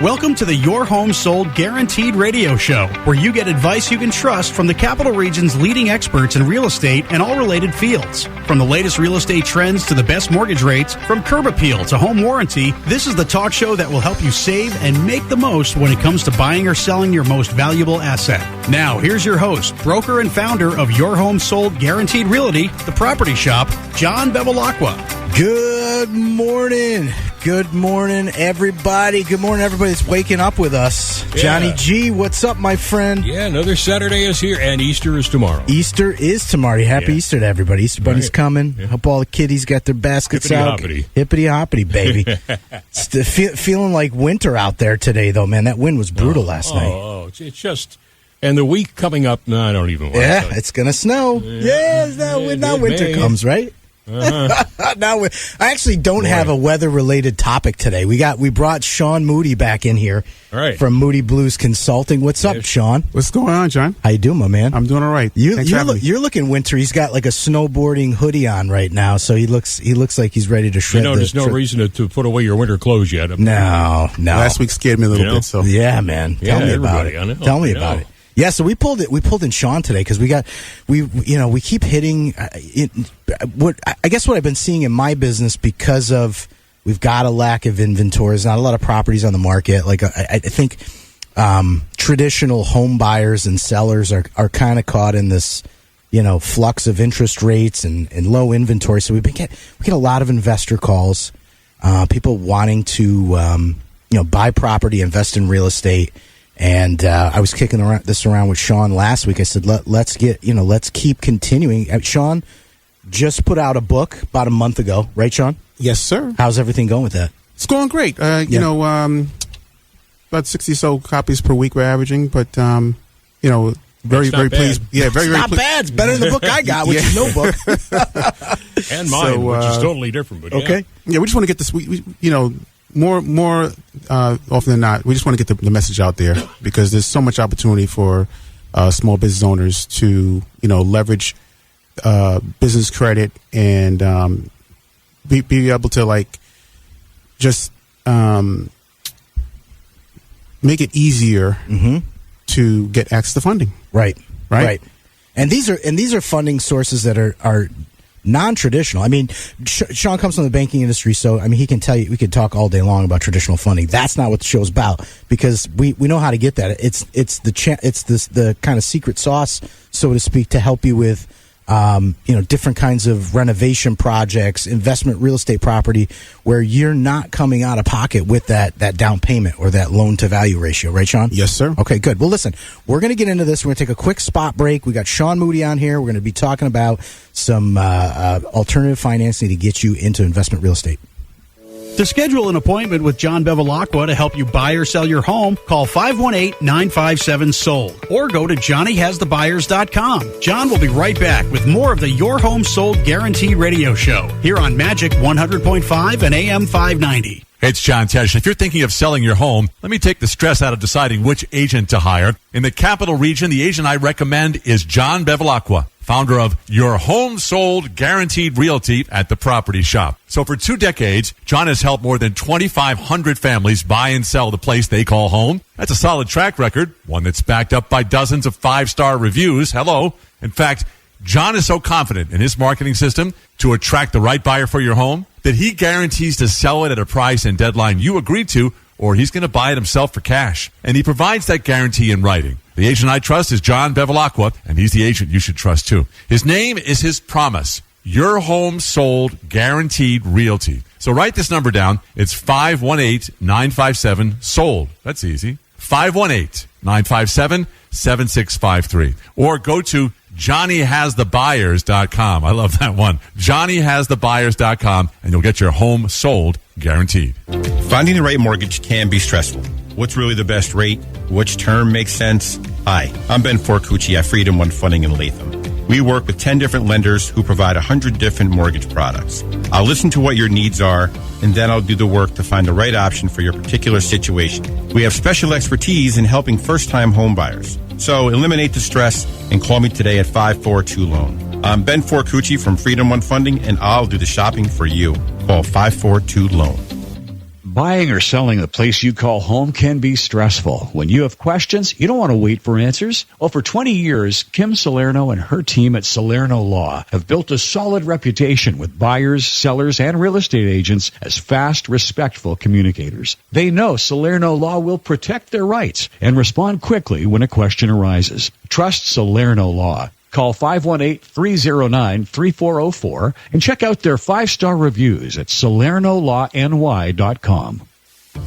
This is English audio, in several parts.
Welcome to the Your Home Sold Guaranteed radio show, where you get advice you can trust from the Capital Region's leading experts in real estate and all related fields. From the latest real estate trends to the best mortgage rates, from curb appeal to home warranty, this is the talk show that will help you save and make the most when it comes to buying or selling your most valuable asset. Now, here's your host, broker and founder of Your Home Sold Guaranteed Realty, the property shop, John Bevilacqua. Good morning. Good morning, everybody. Good morning, everybody that's waking up with us. Yeah. Johnny G, what's up, my friend? Yeah, another Saturday is here, and Easter is tomorrow. Easter is tomorrow. Happy Easter to everybody. Easter Bunny's coming. Yeah. Hope all the kiddies got their baskets out. Hippity-hoppity, baby. Feeling like winter out there today, though, man. That wind was brutal last night. Oh, it's just... And the week coming up, no, I don't even want to say. It's going to snow. Now winter comes, right? Now I actually don't have a weather-related topic today. We brought Shawn Moodie back in here from Moodie Blues Consulting. What's up, Shawn? What's going on, John? How you doing, my man? I'm doing all right. You're looking winter. He's got like a snowboarding hoodie on right now, so he looks like he's ready to shred. There's no reason to put away your winter clothes yet. No. Last week scared me a little bit. So yeah, man. Tell me about it. Tell me about it. Yeah, so we pulled in Shawn today because we keep hitting what I've been seeing in my business, because of we've got a lack of inventory. There's not a lot of properties on the market. Like I think traditional home buyers and sellers are kind of caught in this flux of interest rates and low inventory. So we get a lot of investor calls, people wanting to buy property, invest in real estate. And I was kicking this around with Shawn last week. I said, let's keep continuing. Shawn just put out a book about a month ago, right, Shawn? Yes, sir. How's everything going with that? It's going great. About 60 so copies per week we're averaging, but very pleased. Yeah, very not bad. It's better than the book I got, which is no book, and mine, which is totally different. But okay, we just want to get this. More often than not, we just want to get the message out there, because there's so much opportunity for small business owners to leverage business credit and be able to just make it easier to get access to funding. Right. And these are funding sources that are non-traditional. I mean, Shawn comes from the banking industry, so he can tell you. We could talk all day long about traditional funding. That's not what the show's about, because we know how to get that. It's the kind of secret sauce, so to speak, to help you with different kinds of renovation projects, investment real estate property, where you're not coming out of pocket with that down payment or that loan to value ratio, right, Shawn? Yes, sir. Okay, good. Well, listen, we're going to get into this. We're going to take a quick spot break. We got Shawn Moodie on here. We're going to be talking about some alternative financing to get you into investment real estate. To schedule an appointment with John Bevilacqua to help you buy or sell your home, call 518-957-SOLD or go to johnnyhasthebuyers.com. John will be right back with more of the Your Home Sold Guaranteed radio show here on Magic 100.5 and AM 590. It's John Tesh. If you're thinking of selling your home, let me take the stress out of deciding which agent to hire. In the Capital Region, the agent I recommend is John Bevilacqua, founder of Your Home Sold Guaranteed Realty at the Property Shop. So for 2 decades, John has helped more than 2,500 families buy and sell the place they call home. That's a solid track record, one that's backed up by dozens of 5-star reviews. Hello. In fact, John is so confident in his marketing system to attract the right buyer for your home that he guarantees to sell it at a price and deadline you agreed to, or he's going to buy it himself for cash. And he provides that guarantee in writing. The agent I trust is John Bevilacqua, and he's the agent you should trust too. His name is his promise. Your Home Sold Guaranteed Realty. So write this number down. It's 518-957-SOLD. That's easy. 518-957-7653. Or go to JohnnyHasTheBuyers.com. I love that one. JohnnyHasTheBuyers.com, and you'll get your home sold guaranteed. Finding the right mortgage can be stressful. What's really the best rate? Which term makes sense? Hi, I'm Ben Forcucci at Freedom One Funding in Latham. We work with 10 different lenders who provide 100 different mortgage products. I'll listen to what your needs are, and then I'll do the work to find the right option for your particular situation. We have special expertise in helping first-time home buyers. So eliminate the stress and call me today at 542-LOAN. I'm Ben Forcucci from Freedom One Funding, and I'll do the shopping for you. Call 542-LOAN. Buying or selling the place you call home can be stressful. When you have questions, you don't want to wait for answers. Well, for 20 years, Kim Salerno and her team at Salerno Law have built a solid reputation with buyers, sellers, and real estate agents as fast, respectful communicators. They know Salerno Law will protect their rights and respond quickly when a question arises. Trust Salerno Law. Call 518-309-3404 and check out their 5-star reviews at SalernoLawNY.com.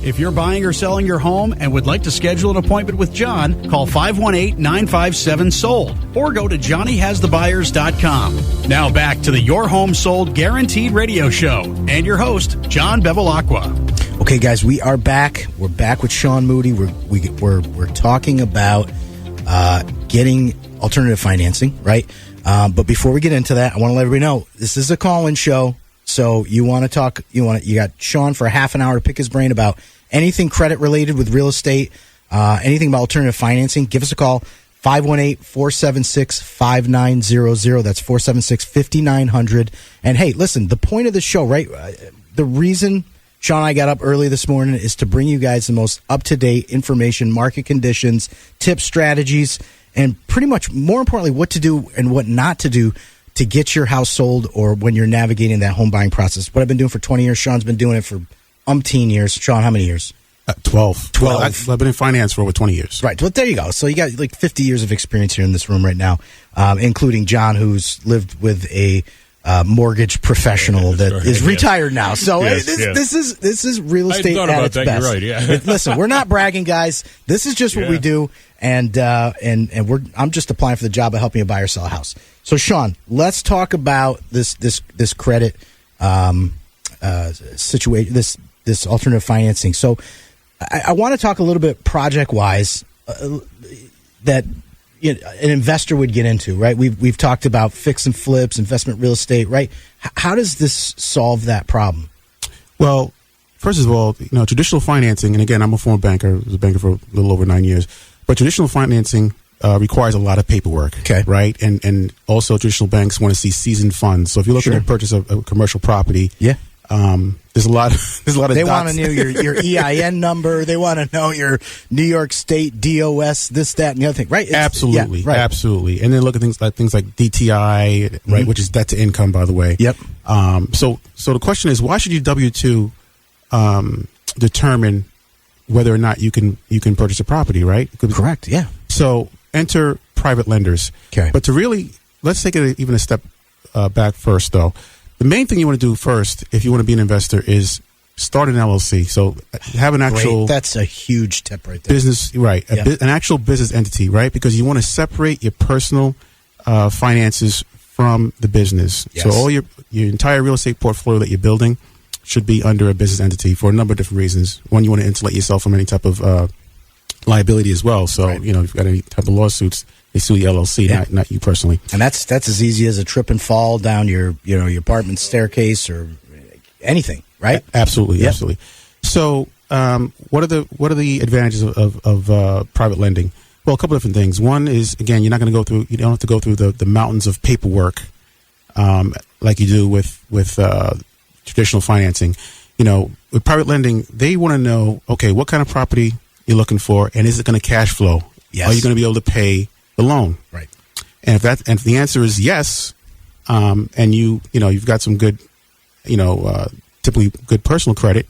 If you're buying or selling your home and would like to schedule an appointment with John, call 518-957-SOLD or go to JohnnyHasTheBuyers.com. Now back to the Your Home Sold Guaranteed Radio Show and your host, John Bevilacqua. Okay, guys, we are back. We're back with Shawn Moodie. We're talking about getting alternative financing, right? But before we get into that, I want to let everybody know this is a call-in show. So you want to talk? You got Shawn for a half an hour to pick his brain about anything credit related with real estate, anything about alternative financing. Give us a call, 518-476-5900. That's 476-5900. And hey, listen, the point of the show, right? The reason Shawn and I got up early this morning is to bring you guys the most up-to-date information, market conditions, tips, strategies, and pretty much, more importantly, what to do and what not to do to get your house sold or when you're navigating that home buying process. What I've been doing for 20 years, Shawn's been doing it for umpteen years. Shawn, how many years? 12. I've been in finance for over 20 years. Right. Well, there you go. So you got like 50 years of experience here in this room right now, including John, who's lived with a mortgage professional that is retired now. So this is real estate at its best. You're right, yeah. Listen, we're not bragging, guys. This is just what we do, and I'm just applying for the job of helping you buy or sell a house. So, Shawn, let's talk about this credit situation, this alternative financing. So, I want to talk a little bit project wise that an investor would get into, right? We've talked about fix and flips, investment real estate, right? How does this solve that problem? Well, first of all, traditional financing, and again, I'm a former banker. I was a banker for a little over 9 years, but traditional financing requires a lot of paperwork, right? And also traditional banks want to see seasoned funds. So if you're looking to purchase a commercial property, there's a lot of they want to know your EIN number. They want to know your New York State DOS, this, that, and the other thing, right? Absolutely. And then look at things like DTI, right, which is debt to income, by the way. Yep. So the question is, why should you W-2 determine whether or not you can purchase a property, right? Correct. Yeah. So enter private lenders. Okay. But to really, let's take it even a step back first, though. The main thing you want to do first, if you want to be an investor, is start an LLC. So have an actual... That's a huge tip right there. Business, right. An actual business entity, right? Because you want to separate your personal finances from the business. Yes. So all your entire real estate portfolio that you're building should be under a business entity for a number of different reasons. One, you want to insulate yourself from any type of liability as well. So, if you've got any type of lawsuits, they sue the LLC, not you personally. And that's as easy as a trip and fall down your apartment staircase or anything, right? Absolutely, absolutely. So, what are the advantages of private lending? Well, a couple of different things. One is, again, you don't have to go through the mountains of paperwork like you do with traditional financing. With private lending, they want to know, okay, what kind of property you're looking for, and is it going to cash flow? Yes. Are you going to be able to pay the loan? Right. And if the answer is yes, and you've got some good, typically good personal credit,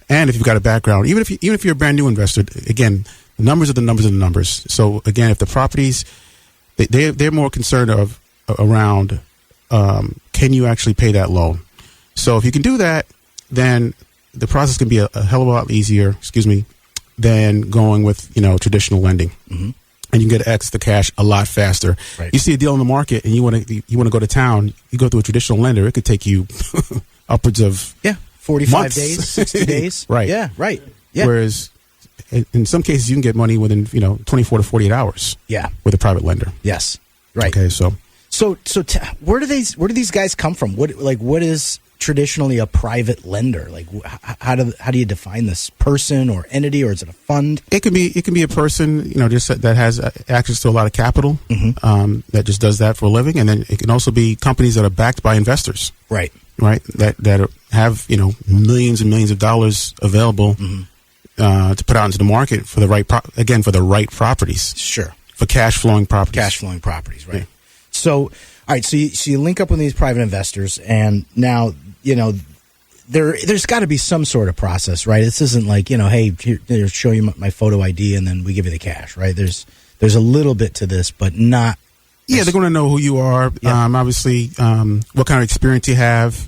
and if you've got a background, even if you're a brand new investor, again, the numbers are the numbers are the numbers. So again, if the properties, they're more concerned around can you actually pay that loan? So if you can do that, then the process can be a hell of a lot easier. Than going with traditional lending, and you can get access to cash a lot faster. Right. You see a deal in the market, and you want to go to town. You go through a traditional lender, it could take you upwards of 45 months. days, 60 days. Right. Yeah. Right. Yeah. Whereas in some cases, you can get money within 24 to 48 hours. Yeah. With a private lender. Yes. Right. Okay. So where do these guys come from? What is traditionally a private lender? Like how do you define this person or entity, or is it a fund? It can be a person just that has access to a lot of capital, that just does that for a living, and then it can also be companies that are backed by investors. Right. right, that have millions and millions of dollars available to put out into the market for the right for the right properties. Sure. For cash flowing properties. Cash flowing properties, right? Yeah. So, all right. So you link up with these private investors, and now there's got to be some sort of process, right? This isn't like hey, here, show you my photo ID, and then we give you the cash, right? There's a little bit to this, but not. Yeah, they're going to know who you are. Yeah. Obviously, what kind of experience you have.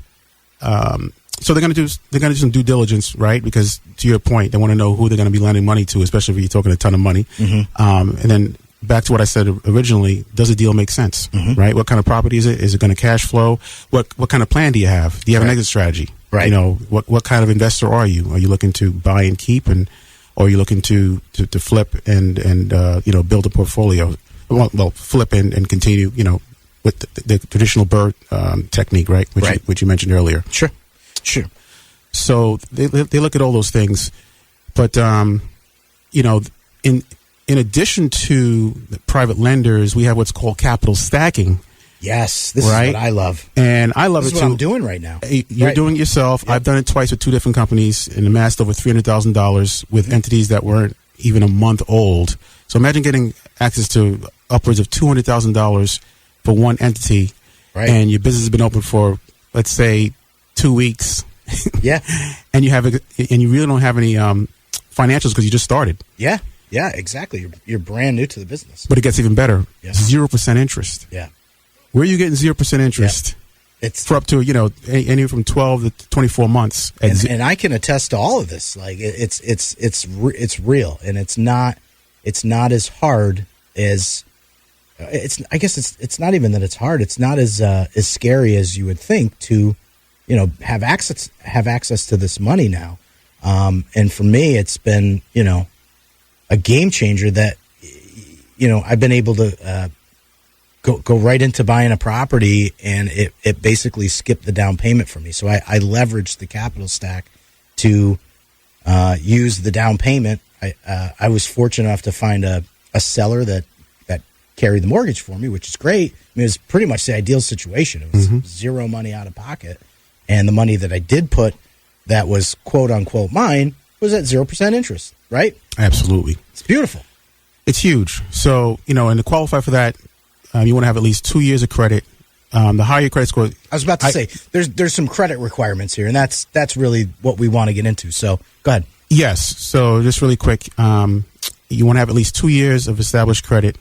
So they're going to do some due diligence, right? Because to your point, they want to know who they're going to be lending money to, especially if you're talking a ton of money. And then back to what I said originally, does a deal make sense, right? What kind of property is it? Is it going to cash flow? What kind of plan do you have? Do you have an exit strategy? Right. What kind of investor are you? Are you looking to buy and keep, or are you looking to flip and build a portfolio? Well, flip and continue, with the traditional BRRRR technique, right? Which you mentioned earlier. Sure. So they look at all those things, but in addition to the private lenders, we have what's called capital stacking. Yes, this is what I love, and I love it too. This is what I'm doing right now. You're doing it yourself. Yep. I've done it twice with two different companies and amassed over $300,000 with entities that weren't even a month old. So imagine getting access to upwards of $200,000 for one entity, right? And your business has been open for, let's say, 2 weeks. Yeah, and you really don't have any financials because you just started. Yeah, exactly. You're brand new to the business. But it gets even better. Yeah. 0% interest. Yeah. Where are you getting 0% interest? Yeah. It's for up to anywhere from 12 to 24 months. And I can attest to all of this. Like it's real, and it's not as hard as I guess it's not even that it's hard. It's not as scary as you would think to have access to this money now. And for me, it's been a game changer that I've been able to go right into buying a property, and it basically skipped the down payment for me. So I leveraged the capital stack to use the down payment. I was fortunate enough to find a seller that carried the mortgage for me, which is great. I mean, it was pretty much the ideal situation. It was zero money out of pocket, and the money that I did put that was quote unquote mine was at 0% interest, right? Absolutely. It's beautiful. It's huge. So, and to qualify for that, you want to have at least 2 years of credit. The higher your credit score. I was about to say, there's some credit requirements here, and that's really what we want to get into. So go ahead. Yes. So just really quick, you want to have at least 2 years of established credit.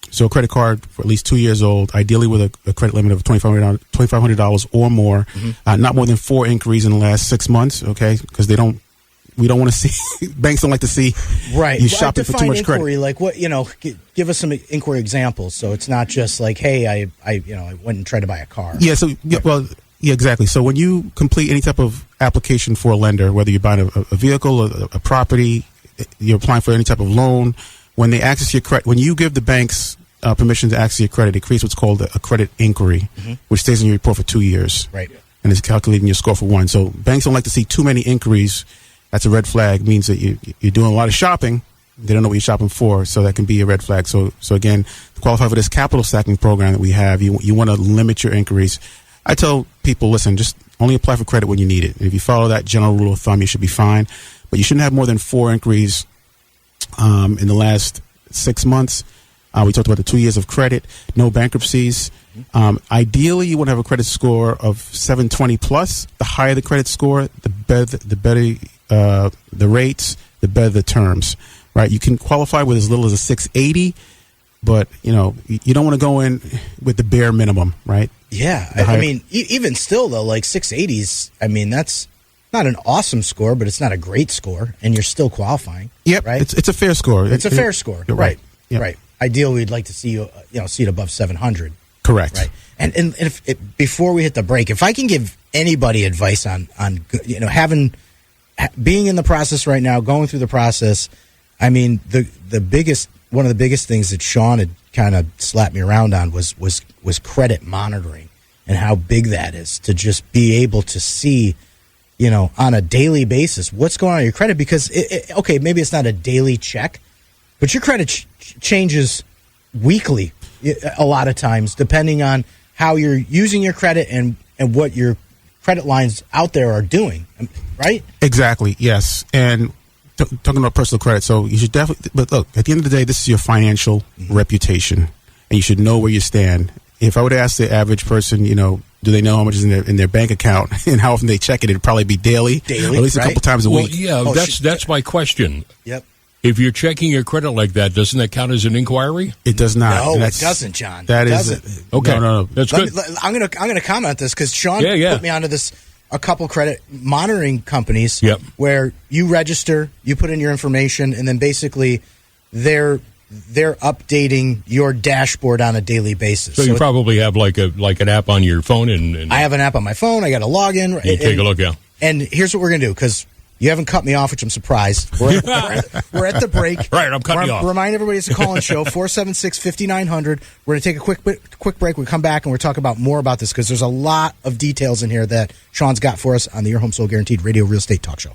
So a credit card for at least 2 years old, ideally with a credit limit of $2,500 or more, not more than 4 inquiries in the last 6 months, okay? Because we don't want to see, banks don't like to see you shopping for too much inquiry, credit. Like what, give us some inquiry examples. So it's not just like, hey, I went and tried to buy a car. Yeah, so, exactly. So when you complete any type of application for a lender, whether you're buying a vehicle, a property, you're applying for any type of loan, when they access your credit, when you give the banks permission to access your credit, it creates what's called a credit inquiry, which stays in your report for 2 years. Right. And it's calculating your score for 1. So banks don't like to see too many inquiries. That's a red flag. It means that you're doing a lot of shopping. They don't know what you're shopping for, so that can be a red flag. So again, to qualify for this capital stacking program that we have, you want to limit your inquiries. I tell people, listen, just only apply for credit when you need it. And if you follow that general rule of thumb, you should be fine. But you shouldn't have more than 4 inquiries in the last 6 months. We talked about the 2 years of credit, no bankruptcies. Ideally, you want to have a credit score of 720 plus. The higher the credit score, the better the rates, the better the terms. Right? You can qualify with as little as a 680, but you don't want to go in with the bare minimum, right? Yeah, I mean, even still though, like 680s. I mean, that's not an awesome score, but it's not a great score, and you're still qualifying. Yep, right? It's a fair score. It's a fair score. You're right. Yep. Right. Ideally, we'd like to see see it above 700. Correct. Right. And if before we hit the break, if I can give anybody advice on being in the process right now, going through the process, I mean one of the biggest things that Shawn had kind of slapped me around on was credit monitoring and how big that is, to just be able to see, on a daily basis what's going on in your credit, because maybe it's not a daily check, but your credit changes weekly a lot of times, depending on how you're using your credit and what your credit lines out there are doing, right? Exactly. Yes. And talking about personal credit, so you should definitely. But look, at the end of the day, this is your financial reputation, and you should know where you stand. If I would ask the average person, do they know how much is in their bank account and how often they check it? It'd probably be daily, or at least a couple times a week. Yeah, that's my question. Yep. If you're checking your credit like that, doesn't that count as an inquiry? It does not. No, it doesn't, John. That is okay. No. That's good. I'm gonna comment on this because Shawn put me onto this. A couple credit monitoring companies where you register, you put in your information, and then basically they're updating your dashboard on a daily basis. So you probably have like an app on your phone, and I have an app on my phone. I got to log in. You take a look, yeah. And here's what we're gonna do because you haven't cut me off, which I'm surprised. We're at the break. Right, I'm cutting you off. Remind everybody it's a call-in show, 476-5900. We're going to take a quick break. We come back, and we're talking about more about this because there's a lot of details in here that Shawn's got for us on the Your Home Sold Guaranteed Radio Real Estate Talk Show.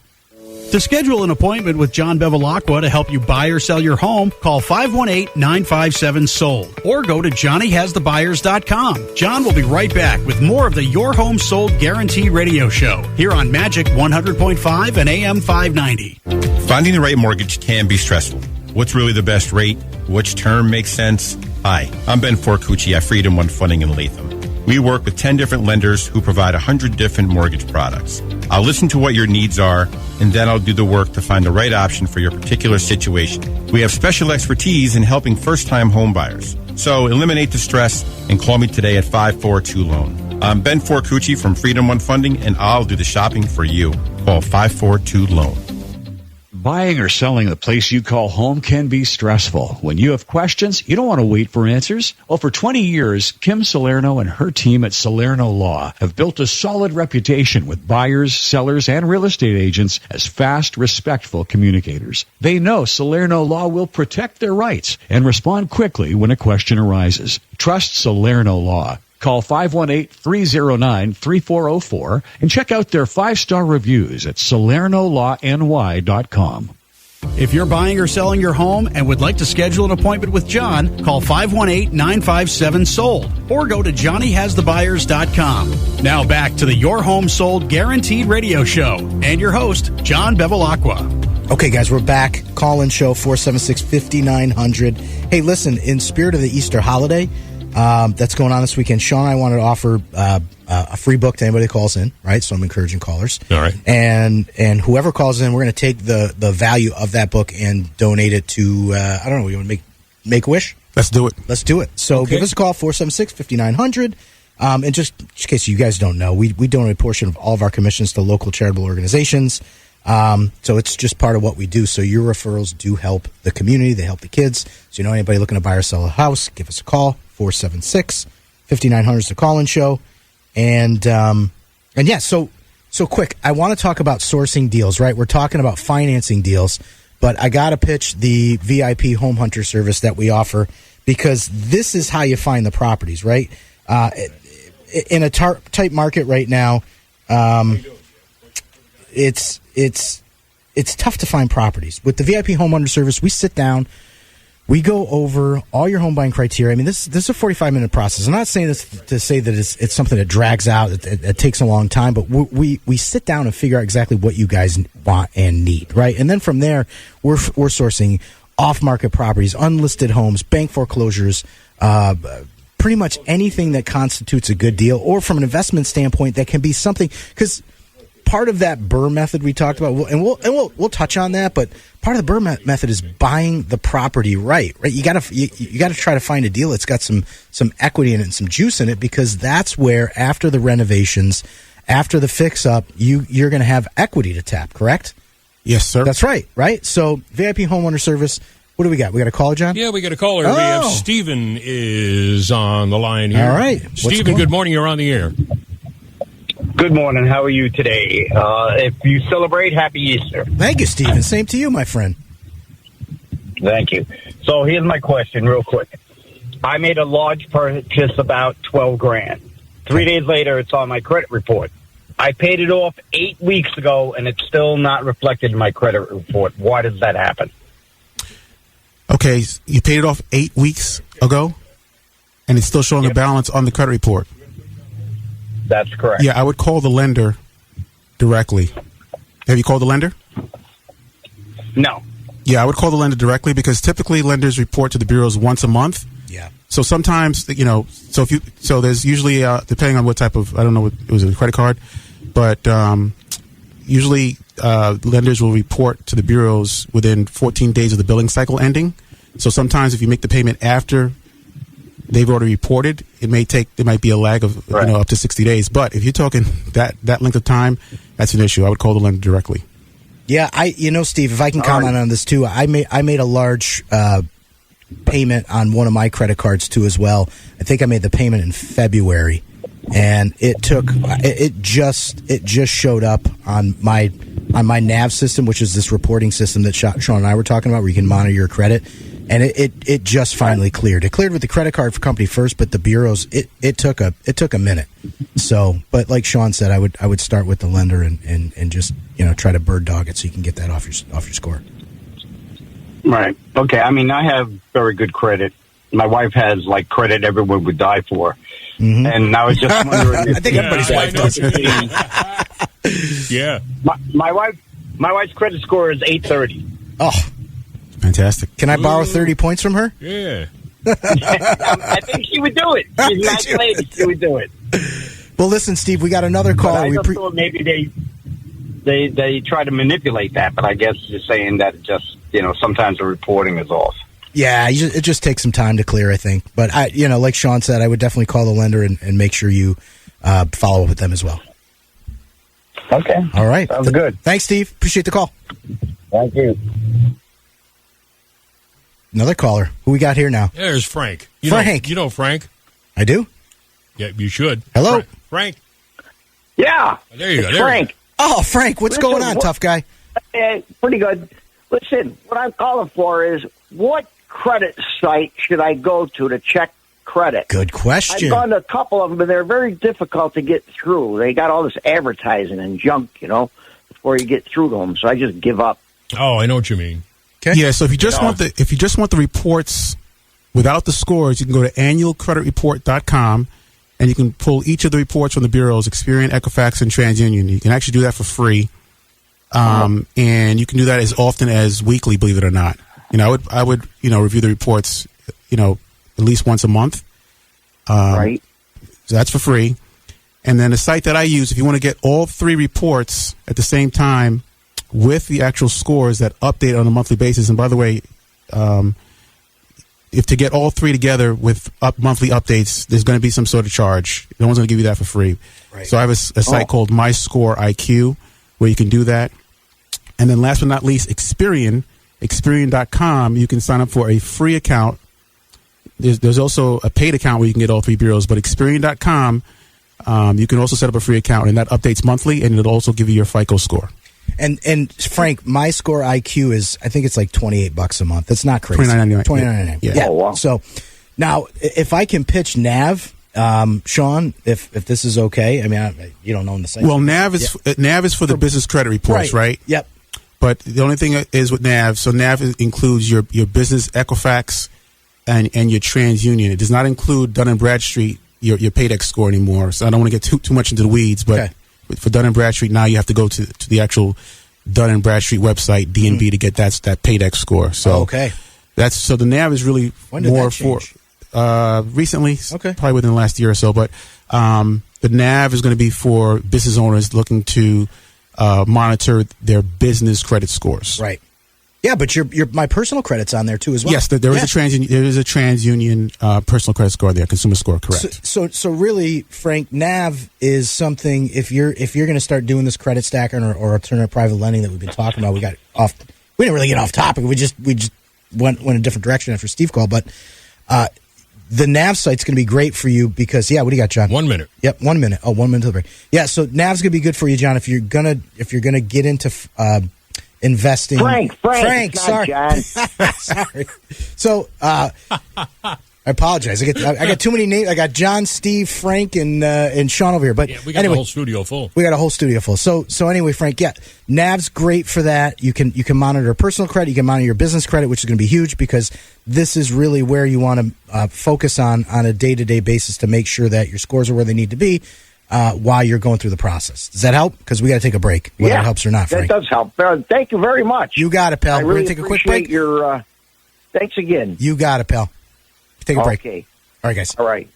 To schedule an appointment with John Bevilacqua to help you buy or sell your home, call 518-957-SOLD or go to johnnyhasthebuyers.com. John will be right back with more of the Your Home Sold Guaranteed Radio Show here on Magic 100.5 and AM 590. Finding the right mortgage can be stressful. What's really the best rate? Which term makes sense? Hi, I'm Ben Forcucci at Freedom One Funding in Latham. We work with 10 different lenders who provide 100 different mortgage products. I'll listen to what your needs are, and then I'll do the work to find the right option for your particular situation. We have special expertise in helping first-time home buyers. So eliminate the stress and call me today at 542-LOAN. I'm Ben Forcucci from Freedom One Funding, and I'll do the shopping for you. Call 542-LOAN. Buying or selling the place you call home can be stressful. When you have questions, you don't want to wait for answers. Well, for 20 years, Kim Salerno and her team at Salerno Law have built a solid reputation with buyers, sellers, and real estate agents as fast, respectful communicators. They know Salerno Law will protect their rights and respond quickly when a question arises. Trust Salerno Law. Call 518-309-3404 and check out their 5-star reviews at SalernoLawNY.com. If you're buying or selling your home and would like to schedule an appointment with John, call 518-957-SOLD or go to johnnyhasthebuyers.com. Now back to the Your Home Sold Guaranteed Radio Show and your host, John Bevilacqua. Okay, guys, we're back. Call-in show, 476-5900. Hey, listen, in spirit of the Easter holiday, that's going on this weekend. Shawn and I wanted to offer a free book to anybody that calls in, right? So I'm encouraging callers. All right. And whoever calls in, we're going to take the value of that book and donate it to, I don't know, you want to make a wish? Let's do it. Let's do it. So give us a call, 476-5900. And just in case you guys don't know, we donate a portion of all of our commissions to local charitable organizations. So it's just part of what we do. So your referrals do help the community. They help the kids. So you know anybody looking to buy or sell a house, give us a call. 476-5900 is the call-in show. And yeah, so quick, I want to talk about sourcing deals, right? We're talking about financing deals, but I got to pitch the VIP home hunter service that we offer because this is how you find the properties, right? In a tight market right now, it's tough to find properties. With the VIP home hunter service, we sit down, we go over all your home buying criteria. I mean, this is a 45-minute process. I'm not saying this to say that it's something that drags out, it takes a long time, but we sit down and figure out exactly what you guys want and need, right? And then from there, we're sourcing off-market properties, unlisted homes, bank foreclosures, pretty much anything that constitutes a good deal, or from an investment standpoint, that can be something, because part of that BRRRR method we talked about, and we'll touch on that, but part of the BRRRR method is buying the property right? You got to try to find a deal that's got some equity in it and some juice in it, because that's where, after the renovations, after the fix up, you're going to have equity to tap. Correct? Yes, sir. That's right. So VIP homeowner service. What do we got? We got a caller, John? Yeah, we got a caller. We have Stephen is on the line here. All right, Stephen. Good morning. You're on the air. Good morning. How are you today? If you celebrate, happy Easter. Thank you, Stephen. Same to you, my friend. Thank you. So here's my question real quick. I made a large purchase, about $12,000. 3 days later, it's on my credit report. I paid it off 8 weeks ago, and it's still not reflected in my credit report. Why does that happen? Okay, you paid it off 8 weeks ago, and it's still showing a balance on the credit report. That's correct. Yeah, I would call the lender directly. Have you called the lender? No. Yeah, I would call the lender directly because typically lenders report to the bureaus once a month. Yeah. So sometimes, so there's usually, depending on what type of, I don't know, what it was, a credit card, but usually lenders will report to the bureaus within 14 days of the billing cycle ending. So sometimes if you make the payment after they've already reported, there might be a lag of up to 60 days. But if you're talking that length of time, that's an issue. I would call the lender directly. Yeah, Steve, if I can comment on this too, I made a large payment on one of my credit cards too as well. I think I made the payment in February, and it just showed up on my NAV system, which is this reporting system that Shawn and I were talking about, where you can monitor your credit. And it just finally cleared. It cleared with the credit card company first, but the bureaus it took a minute. So, but like Shawn said, I would start with the lender and just try to bird dog it so you can get that off your score. Right. Okay. I mean, I have very good credit. My wife has like credit everyone would die for, and I was just wondering. If I think everybody's wife does. Yeah. My wife's credit score is 830. Oh. Fantastic. Can I borrow 30 points from her? Yeah. I think she would do it. She's a nice lady. She would do it. Well, listen, Steve, we got another call. I just thought maybe they try to manipulate that, but I guess you're saying that just sometimes the reporting is off. Yeah, it just takes some time to clear, I think. But like Shawn said, I would definitely call the lender and make sure you follow up with them as well. Okay. All right. Sounds good. Thanks, Steve. Appreciate the call. Thank you. Another caller. Who we got here now? There's Frank. Frank. You know Frank? I do? Yeah, you should. Hello? Frank. Yeah. There you go. It's Frank. Oh, Frank, what's going on, tough guy? Pretty good. Listen, what I'm calling for is what credit site should I go to check credit? Good question. I've gone to a couple of them, and they're very difficult to get through. They got all this advertising and junk, before you get through to them. So I just give up. Oh, I know what you mean. Okay. Yeah, so if you just want the reports without the scores, you can go to annualcreditreport.com and you can pull each of the reports from the bureaus, Experian, Equifax, and TransUnion. You can actually do that for free. And you can do that as often as weekly, believe it or not. I would review the reports, at least once a month. Right. So that's for free. And then the site that I use, if you want to get all three reports at the same time with the actual scores that update on a monthly basis. And by the way, if to get all three together with monthly updates, there's going to be some sort of charge. No one's going to give you that for free. Right. So I have a site called My Score IQ where you can do that. And then last but not least, Experian.com, you can sign up for a free account. There's also a paid account where you can get all three bureaus, but Experian.com, you can also set up a free account, and that updates monthly, and it'll also give you your FICO score. And Frank, My Score IQ is, I think it's like $28 a month. That's not crazy. $29.99. $29.99. Yeah. Oh, wow. So now, if I can pitch NAV, Shawn, if this is okay. I mean, you don't know in the site. Well, NAV is for the business credit reports, right? Yep. But the only thing is with NAV, so NAV includes your business Equifax and your TransUnion. It does not include Dun & Bradstreet, your Paydex score anymore. So I don't want to get too much into the weeds, but okay. For Dun & Bradstreet, now you have to go to the actual Dun & Bradstreet website, DNB, to get that Paydex score. So okay. So the NAV is really more for recently, probably within the last year or so. But the NAV is going to be for business owners looking to monitor their business credit scores. Right. Yeah, but my personal credit's on there too as well. Yes, there is a TransUnion personal credit score there, consumer score, correct. So really, Frank, NAV is something if you're going to start doing this credit stacking or alternative private lending that we've been talking about. We didn't really get off topic. We just went a different direction after Steve called, but the NAV site's going to be great for you because what do you got, John? 1 minute. Yep, 1 minute. Oh, 1 minute to the break. Yeah, so NAV's going to be good for you, John, if you're gonna get into investing. Frank, sorry. John. Sorry. So I apologize. I got too many names. I got John, Steve, Frank, and Shawn over here. But we got anyway, the whole studio full. We got a whole studio full. So anyway, Frank, NAV's great for that. You can monitor personal credit. You can monitor your business credit, which is going to be huge because this is really where you want to focus on a day-to-day basis to make sure that your scores are where they need to be. while you're going through the process. Does that help? Because we got to take a break, whether it helps or not, Frank. That does help. Thank you very much. You got it, pal. I We're really going to take a quick break. Your, thanks again. You got it, pal. Take a break. Okay. All right, guys. All right.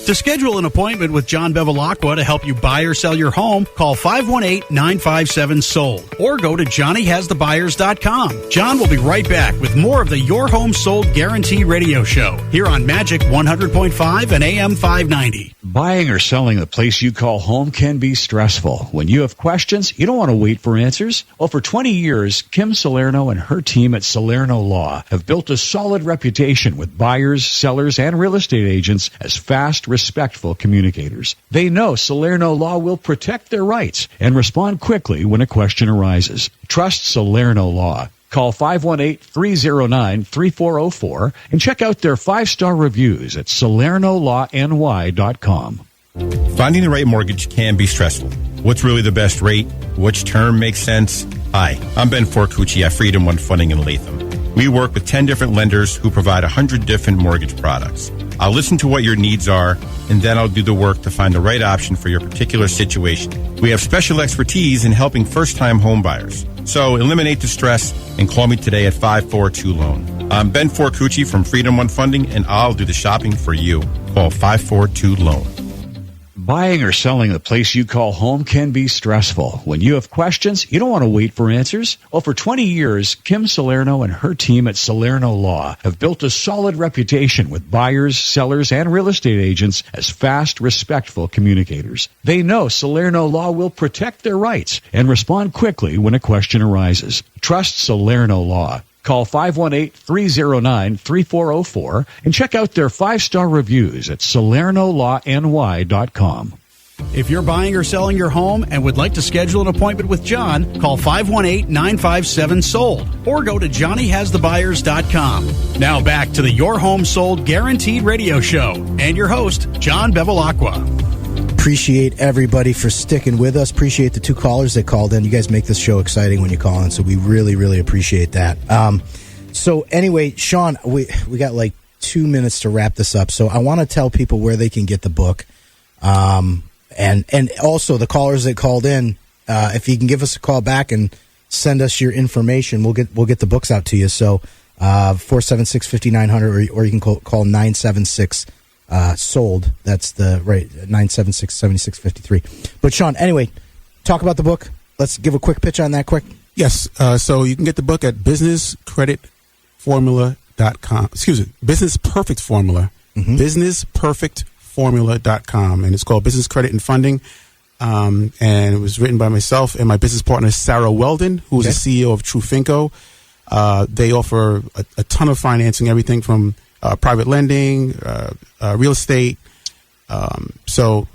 To schedule an appointment with John Bevilacqua to help you buy or sell your home, call 518-957-SOLD or go to johnnyhasthebuyers.com. John will be right back with more of the Your Home Sold Guarantee radio show here on Magic 100.5 and AM 590. Buying or selling the place you call home can be stressful. When you have questions, you don't want to wait for answers. Well, for 20 years, Kim Salerno and her team at Salerno Law have built a solid reputation with buyers, sellers, and real estate agents as fast, respectful communicators. They know Salerno Law will protect their rights and respond quickly when a question arises. Trust Salerno Law. Call 518-309-3404 and check out their 5-star reviews at SalernoLawNY.com. Finding the right mortgage can be stressful. What's really the best rate? Which term makes sense? Hi, I'm Ben Forcucci at Freedom One Funding in Latham. We work with 10 different lenders who provide 100 different mortgage products. I'll listen to what your needs are, and then I'll do the work to find the right option for your particular situation. We have special expertise in helping first-time home buyers. So eliminate the stress and call me today at 542-LOAN. I'm Ben Forcucci from Freedom One Funding, and I'll do the shopping for you. Call 542-LOAN. Buying or selling the place you call home can be stressful. When you have questions, you don't want to wait for answers. Well, for 20 years, Kim Salerno and her team at Salerno Law have built a solid reputation with buyers, sellers, and real estate agents as fast, respectful communicators. They know Salerno Law will protect their rights and respond quickly when a question arises. Trust Salerno Law. Call 518-309-3404 and check out their 5-star reviews at SalernoLawNY.com. If you're buying or selling your home and would like to schedule an appointment with John, call 518-957-SOLD or go to johnnyhasthebuyers.com. Now back to the Your Home Sold Guaranteed radio show and your host, John Bevilacqua. Appreciate everybody for sticking with us. Appreciate the 2 callers that called in. You guys make this show exciting when you call in, so we really, really appreciate that. So anyway, Shawn, we got like 2 minutes to wrap this up. So I want to tell people where they can get the book, and also the callers that called in. If you can give us a call back and send us your information, we'll get the books out to you. So 476-5900, or you can call 976. Sold. That's the right 976-7653. But Shawn, anyway, talk about the book. Let's give a quick pitch on that quick. Yes. So you can get the book at businesscreditformula.com. Excuse me, Business Perfect Formula. Mm-hmm. Businessperfectformula.com. And it's called Business Credit and Funding. And it was written by myself and my business partner, Sarah Weldon, who's the CEO of Trufinco. They offer a ton of financing, everything from private lending, real estate. So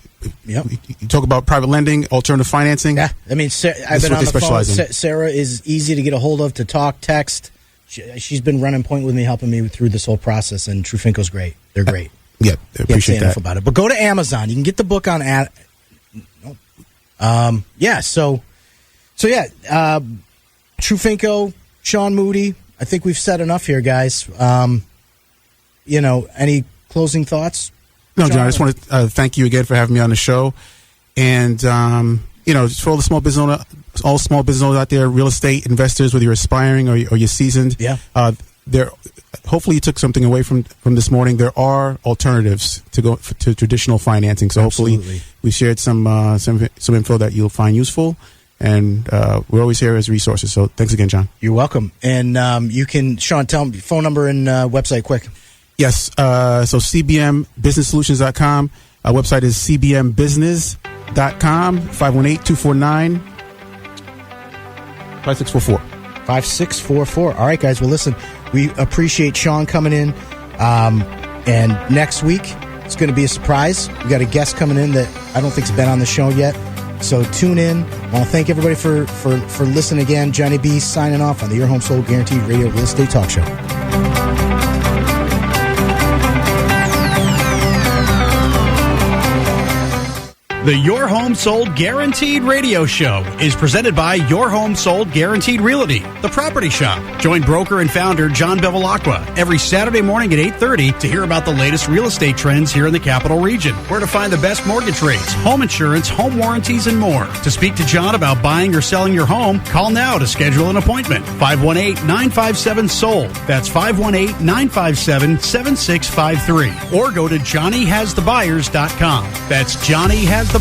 you talk about private lending, alternative financing. Yeah, I mean, I've been on the phone. Sarah is easy to get a hold of, to talk, text. She's been running point with me, helping me through this whole process, and Trufinco's great. They're great. Yeah, I appreciate that. About it. But go to Amazon. You can get the book on Trufinco, Shawn Moodie. I think we've said enough here, guys. Any closing thoughts? No, John, I just want to thank you again for having me on the show. And, just for all the small business owners out there, real estate investors, whether you're aspiring or you're seasoned. Yeah. Hopefully you took something away from this morning. There are alternatives to go to traditional financing. So hopefully we shared some info that you'll find useful. And we're always here as resources. So thanks again, John. You're welcome. And you can, Shawn, tell them phone number and website quick. Yes. So cbmbusinesssolutions.com. Our website is cbmbusiness.com. 518-249-5644. 5644. All right, guys. Well, listen, we appreciate Shawn coming in. And next week, it's going to be a surprise. We got a guest coming in that I don't think's been on the show yet. So tune in. I want to thank everybody for listening again. Johnny B signing off on the Your Home Sold Guaranteed Radio Real Estate Talk Show. The Your Home Sold Guaranteed radio show is presented by Your Home Sold Guaranteed Realty, the property shop. Join broker and founder John Bevilacqua every Saturday morning at 8:30 to hear about the latest real estate trends here in the capital region, where to find the best mortgage rates, home insurance, home warranties, and more. To speak to John about buying or selling your home, call now to schedule an appointment. 518-957-SOLD. That's 518-957-7653. Or go to JohnnyHasTheBuyers.com. That's JohnnyHasTheBuyers.com.